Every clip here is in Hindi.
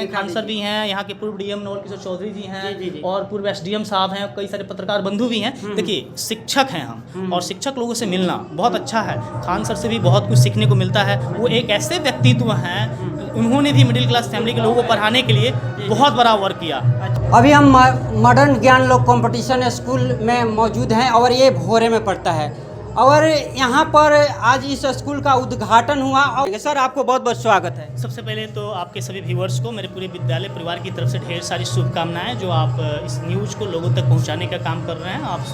हैं, खान सर भी हैं, यहाँ के पूर्व डीएम नवल किशोर चौधरी जी हैं और पूर्व एसडीएम साहब हैं, कई सारे पत्रकार बंधु भी हैं। देखिए शिक्षक हैं हम, और शिक्षक लोगों से मिलना बहुत अच्छा है। खान सर से भी बहुत कुछ सीखने को मिलता है। वो एक ऐसे व्यक्तित्व हैं, उन्होंने भी मिडिल क्लास फैमिली के लोगों को पढ़ाने के लिए बहुत बड़ा वर्क किया। अभी हम मॉडर्न ज्ञान लोक कंपटीशन स्कूल में मौजूद हैं और ये भोरे में पड़ता है और यहाँ पर आज इस स्कूल का उद्घाटन हुआ। और सर आपको बहुत बहुत स्वागत है। सबसे पहले तो आपके सभी व्यूअर्स को मेरे पूरे विद्यालय परिवार की तरफ से ढेर सारी शुभकामनाएं, जो आप इस न्यूज़ को लोगों तक पहुंचाने का काम कर रहे हैं। आप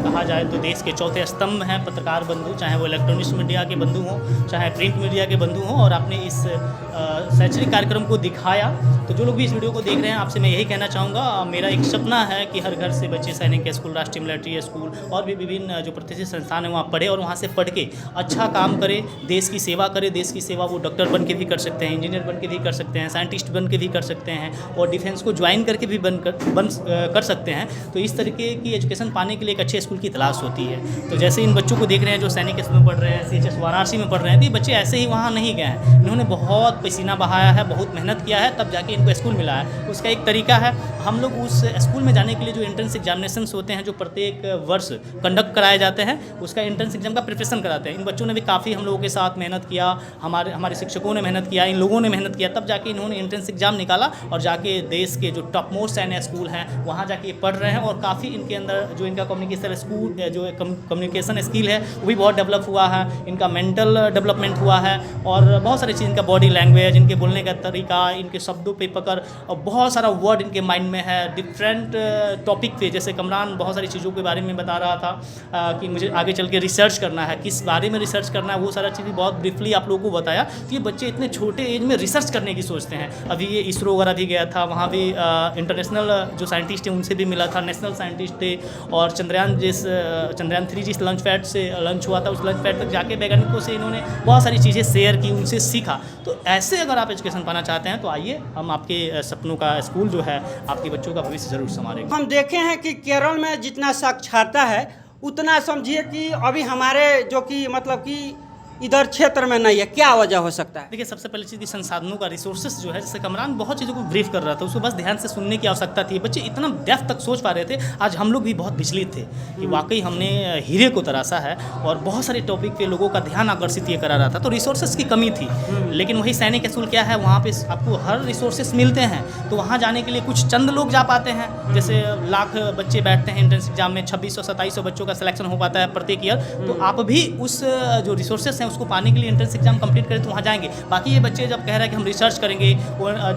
कहा जाए तो देश के चौथे स्तंभ हैं पत्रकार बंधु, चाहे वो इलेक्ट्रॉनिक्स मीडिया के बंधु हों, चाहे प्रिंट मीडिया के बंधु हों, और आपने इस शैक्षणिक कार्यक्रम को दिखाया। तो जो लोग भी इस वीडियो को देख रहे हैं, आपसे मैं यही कहना चाहूँगा, मेरा एक सपना है कि हर घर से बच्चे सैनिक स्कूल, राष्ट्रीय मिलिट्री स्कूल और भी विभिन्न जो प्रतिष्ठित संस्थान है वहाँ पढ़े और वहाँ से पढ़ के अच्छा काम करे, देश की सेवा करे। देश की सेवा वो डॉक्टर बन के भी कर सकते हैं, इंजीनियर बन के भी कर सकते हैं, साइंटिस्ट बन के भी कर सकते हैं, और डिफेंस को ज्वाइन करके भी कर सकते हैं। तो इस तरीके की एजुकेशन पाने के लिए एक अच्छे स्कूल की तलाश होती है। तो जैसे इन बच्चों को देख रहे हैं जो सैनिक स्कूल में पढ़ रहे हैं, CHS वाराणसी में पढ़ रहे हैं, तो ये बच्चे ऐसे ही वहाँ नहीं गए हैं। इन्होंने बहुत पसीना बहाया है, बहुत मेहनत किया है, तब जाके इनको स्कूल मिला है। उसका एक तरीका है, हम लोग उस स्कूल में जाने के लिए जो एंट्रेंस एग्जामिनेशंस होते हैं, जो प्रत्येक वर्ष कंडक्ट कराए जाते हैं, उसका एंट्रेंस एग्जाम का प्रिपरेशन कराते हैं। इन बच्चों ने भी काफ़ी हम लोगों के साथ मेहनत किया, हमारे शिक्षकों ने मेहनत किया, इन लोगों ने मेहनत किया, तब जाके इन्होंने एंट्रेंस एग्जाम निकाला और जाके देश के जो टॉप मोस्ट सैन्य स्कूल हैं वहाँ जाके पढ़ रहे हैं। और काफ़ी इनके अंदर जो इनका कम्युनिकेशन स्किल है वो भी बहुत डेवलप हुआ है, इनका मेंटल डेवलपमेंट हुआ है, और बहुत सारी चीज़, इनका बॉडी लैंग्वेज, इनके बोलने का तरीका, इनके शब्दों पे पकड़, और बहुत सारा वर्ड इनके माइंड में है डिफरेंट टॉपिक पे। जैसे कमरान बहुत सारी चीज़ों के बारे में बता रहा था कि मुझे आगे चल के रिसर्च करना है, किस बारे में रिसर्च करना है, वो सारा चीज़ बहुत ब्रीफली आप लोगों को बताया। तो ये बच्चे इतने छोटे एज में रिसर्च करने की सोचते हैं। अभी ये इसरो वगैरह भी गया था, वहाँ भी इंटरनेशनल जो साइंटिस्ट हैं उनसे भी मिला था, नेशनल साइंटिस्ट थे, और चंद्रयान 3 जिस लॉन्च पैड से लॉन्च हुआ था, उस लॉन्च पैड तक जाके वैज्ञानिकों से इन्होंने बहुत सारी चीज़ें शेयर की, उनसे सीखा। तो ऐसे अगर आप एजुकेशन पाना चाहते हैं तो आइए, हम आपके सपनों का स्कूल जो है आपके बच्चों का भविष्य जरूर संवारेंगे। हम देखे हैं कि केरल में जितना साक्षरता है उतना समझिए कि अभी हमारे जो कि मतलब कि इधर क्षेत्र में नहीं है। क्या वजह हो सकता है? देखिए, सबसे पहली चीज़ की संसाधनों का, रिसोर्सेज जो है, जैसे कमरान बहुत चीज़ों को ब्रीफ कर रहा था, उसको बस ध्यान से सुनने की आवश्यकता थी। बच्चे इतना डेप्थ तक सोच पा रहे थे। आज हम लोग भी बहुत विचलित थे कि वाकई हमने हीरे को तराशा है, और बहुत सारे टॉपिक पे लोगों का ध्यान आकर्षित ये करा रहा था। तो रिसोर्सेज की कमी थी, लेकिन वही सैनिक स्कूल क्या है, वहाँ पे आपको हर रिसोर्सेज मिलते हैं। तो वहाँ जाने के लिए कुछ चंद लोग जा पाते हैं, जैसे लाख बच्चे बैठते हैं एंट्रेंस एग्जाम में, 2600-2700 बच्चों का सिलेक्शन हो पाता है प्रत्येक ईयर। तो आप भी उस जो रिसोर्सेज हैं उसको पाने के लिए एग्जाम कंप्लीट करें तो वहाँ जाएंगे। बाकी ये बच्चे जब कह रहे हैं कि हम रिसर्च करेंगे,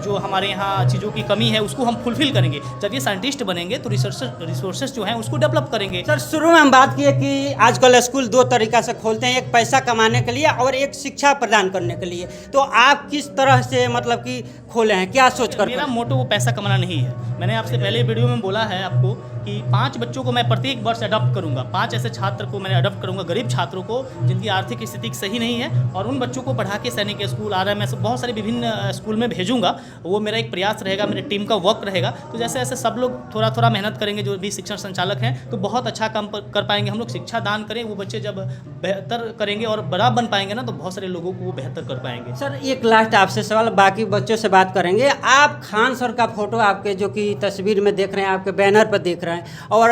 जो हमारे यहाँ चीज़ों की कमी है उसको हम फुलफिल करेंगे, जब ये साइंटिस्ट बनेंगे तो रिसोर्सेज जो हैं उसको डेवलप करेंगे। सर, शुरू में हम बात किए कि आजकल स्कूल दो तरीका से खोलते हैं, एक पैसा कमाने के लिए और एक शिक्षा प्रदान करने के लिए। तो आप किस तरह से मतलब कि खोले हैं, क्या सोच कर? मेरा मोटो वो पैसा कमाना नहीं है। मैंने आपसे पहले वीडियो में बोला है आपको कि 5 बच्चों को मैं प्रत्येक वर्ष अडॉप्ट करूंगा। 5 ऐसे छात्र को मैंने अडॉप्ट करूंगा, गरीब छात्रों को जिनकी आर्थिक स्थिति सही नहीं है, और उन बच्चों को पढ़ा के सैनिक स्कूल, RMS, बहुत सारे विभिन्न स्कूल में भेजूंगा। वो मेरा एक प्रयास रहेगा, मेरे टीम का वर्क रहेगा। तो जैसे ऐसे सब लोग थोड़ा थोड़ा मेहनत करेंगे, जो भी शिक्षण संचालक हैं, तो बहुत अच्छा काम कर पाएंगे। हम लोग शिक्षा दान करें, वो बच्चे जब बेहतर करेंगे और बड़ा बन पाएंगे ना, तो बहुत सारे लोगों को वो बेहतर कर पाएंगे। सर, एक लास्ट आपसे सवाल, बाकी बच्चों से बात करेंगे। आप खान सर का फोटो आपके जो कि तस्वीर में देख रहे हैं, आपके बैनर पर देख रहे हैं, और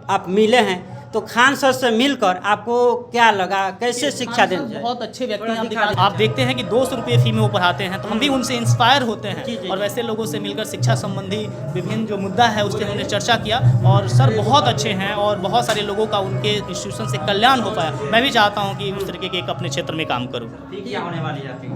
आप मिले हैं, तो खान सर से मिलकर आपको क्या लगा, कैसे शिक्षा देना चाहिए? बहुत अच्छे व्यक्ति हैं। आप देखते हैं कि 200 रुपये फी में वो पढ़ाते हैं, तो हम भी उनसे इंस्पायर होते हैं। और वैसे लोगों से मिलकर शिक्षा संबंधी विभिन्न जो मुद्दा है उसके हमने चर्चा किया, और सर बहुत अच्छे हैं, और बहुत सारे लोगों का उनके इंस्टीट्यूशन से कल्याण हो पाया। मैं भी चाहता हूँ कि उस तरीके के एक अपने क्षेत्र में काम करूँ। क्या होने वाली जाती?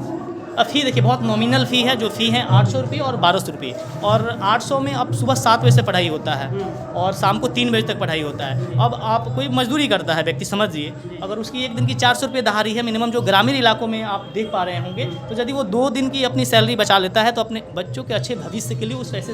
फ़ी देखिए बहुत नॉमिनल फ़ी है, जो फ़ी है 800 रुपये और 1200 रुपये। और 800 में अब सुबह 7 बजे से पढ़ाई होता है और शाम को 3 बजे तक पढ़ाई होता है। अब आप कोई मजदूरी करता है व्यक्ति, समझिए, अगर उसकी एक दिन की 400 रुपये दहाड़ी है मिनिमम, जो ग्रामीण इलाकों में आप देख पा रहे होंगे, तो यदि वो 2 दिन की अपनी सैलरी बचा लेता है तो अपने बच्चों के अच्छे भविष्य के लिए उस पैसे